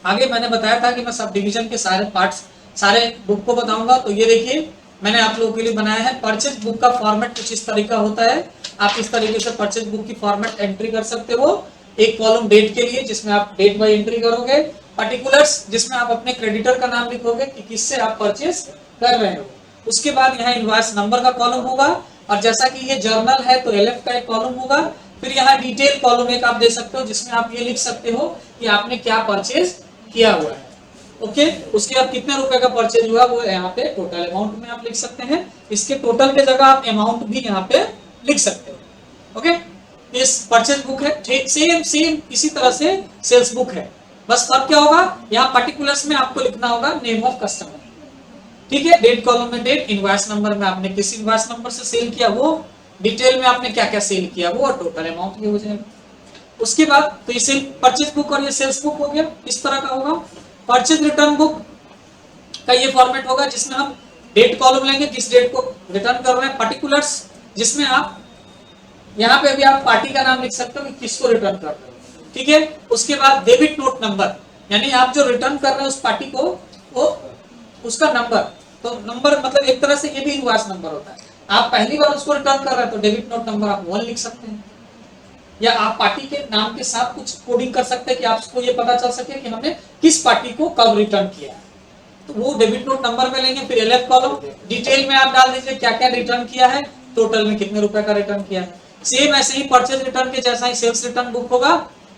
आगे मैंने बताया था कि मैं सब डिवीजन के सारे पार्ट्स, सारे बुक को बताऊंगा। तो ये देखिए मैंने आप लोगों के लिए बनाया है। परचेज बुक का फॉर्मेट कुछ इस तरीका होता है। आप इस तरीके से परचेज बुक की फॉर्मेट एंट्री कर सकते हो। एक कॉलम डेट के लिए जिसमें आप डेट बाय एंट्री करोगे, पर्टिकुलर्स जिसमें आप अपने क्रेडिटर का नाम लिखोगे कि किससे आप परचेज कर रहे हो। उसके बाद यहाँ इनवॉइस नंबर का कॉलम होगा, और जैसा कि ये जर्नल है तो एलएफ का एक कॉलम होगा। फिर यहाँ डिटेल कॉलम एक आप दे सकते हो जिसमें आप ये लिख सकते हो कि आपने क्या परचेज किया हुआ है। ओके, उसके बाद कितने रुपए का परचेज हुआ वो यहाँ पे टोटल अमाउंट में आप लिख सकते हैं। इसके टोटल के जगह आप अमाउंट भी यहाँ पे लिख सकते हो। ओके, इस परचेज बुक है, सेम इसी तरह से सेल्स बुक है, बस फर्क क्या होगा, यहाँ पर्टिकुलर्स में आपको लिखना होगा नेम ऑफ कस्टमर, ठीक है। डेट कॉलम में डेट, इनवॉइस नंबर में आपने किस इनवॉइस नंबर से सेल किया वो, डिटेल में आपने क्या क्या सेल किया वो, और टोटल अमाउंट ये हो जाएगा। उसके बाद तो ये परचेज बुक और ये सेल्स बुक हो गया, इस तरह का होगा। परचेज रिटर्न बुक का ये फॉर्मेट होगा जिसमें हम डेट कॉलम लेंगे, किस डेट को रिटर्न कर रहे हैं, पर्टिकुलर्स जिसमें आप यहाँ पे भी आप पार्टी का नाम लिख सकते हो कि किसको रिटर्न कर रहे हो, ठीक है। उसके बाद डेबिट नोट नंबर, यानी आप जो रिटर्न कर रहे हैं उस पार्टी को वो उसका नंबर, तो नंबर मतलब एक तरह से ये भी इनवॉइस नंबर होता है। आप पहली बार उसको रिटर्न कर रहे हैं तो डेबिट नोट नंबर आप 1 लिख सकते हैं, या आप पार्टी के नाम के साथ कुछ कोडिंग कर सकते हैं कि आपको ये पता चल सके कि हमने किस पार्टी को कब रिटर्न किया है, तो वो डेबिट नोट नंबर में लेंगे। फिर एलएफ कॉलम, डिटेल में आप डाल दीजिए क्या क्या रिटर्न किया है, टोटल में कितने रुपए का रिटर्न किया है। सेम ऐसे ही परचेज रिटर्न के जैसा ही सेल्स रिटर्न बुक होगा,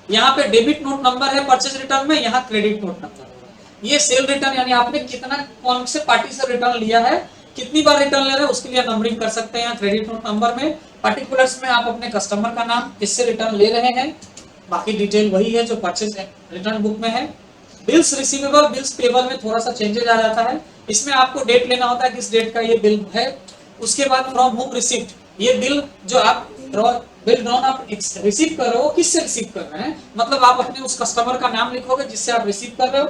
यहाँ पे डेबिट नोट नंबर है परचेज रिटर्न में, यहाँ क्रेडिट नोट नंबर होगा। ये सेल रिटर्न यानी आपने कितना कौन से पार्टी से रिटर्न लिया है, कितनी बार रिटर्न ले रहे हैं उसके लिए नंबरिंग कर सकते हैं यहाँ क्रेडिट नोट नंबर में। पर्टिकुलर्स में आप अपने कस्टमर का नाम, किससे रिटर्न ले रहे हैं, बाकी डिटेल वही है जो परचेज रिटर्न बुक में है। बिल्स रिसीवेबल, बिल्स पेबल में थोड़ा सा चेंजेस आ जाता है, इसमें आपको डेट लेना होता है किस डेट का ये बिल है। उसके बाद फ्रॉम होम रिसीव्ड, ये बिल जो आप बिल ड्रॉन आप रिसीव कर रहे हो किससे रिसीव कर रहे हैं, मतलब आप अपने उस कस्टमर का नाम लिखोगे जिससे आप रिसीव कर रहे हो।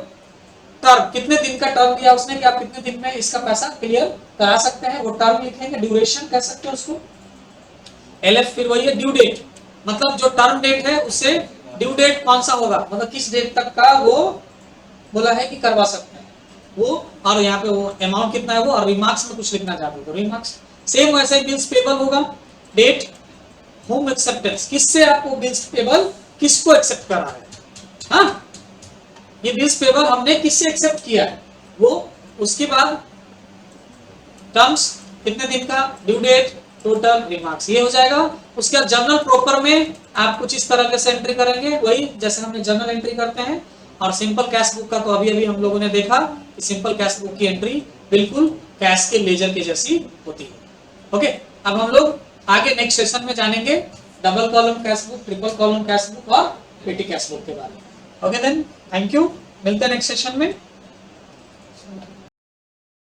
टर्म, कितने दिन का टर्म दिया उसने कि आप कितने दिन में इसका पैसा क्लियर करा सकते हैं, वो टर्म लिखेंगे, ड्यूरेशन कह सकते हैं उसको। LF फिर वही है ड्यू डेट, मतलब जो टर्म डेट है उससे ड्यू डेट कौन सा होगा, मतलब किस डेट तक का वो बोला है कि करवा सकते हैं वो, और यहाँ पे वो अमाउंट कितना है वो, और रिमार्क्स में कुछ लिखना चाहते हो तो रिमार्क्स। सेम वैसे ही बिल्स पेबल होगा, डेट होम एक्सेप्टेंस, किससे आपको बिल्स पेबल किसको एक्सेप्ट करा है, हाँ ये बिल्स पेबल हमने किससे एक्सेप्ट किया है वो, उसके बाद टर्म्स कितने दिन का, ड्यू डेट, टोटल, रिमार्क्स, ये हो जाएगा। उसके बाद जर्नल प्रॉपर में आप कुछ इस तरह से एंट्री करेंगे, वही जैसे हमने जर्नल एंट्री करते हैं। और सिंपल कैश बुक का तो अभी अभी हम लोगों ने देखा कि सिंपल कैश बुक की एंट्री बिल्कुल कैश के लेजर के जैसी होती है। ओके, अब हम लोग आगे नेक्स्ट सेशन में जानेंगे double column cash book, triple column cash book और पेटी कैश बुक के बारे में। ओके देन, थैंक यू, मिलते हैं नेक्स्ट सेशन में।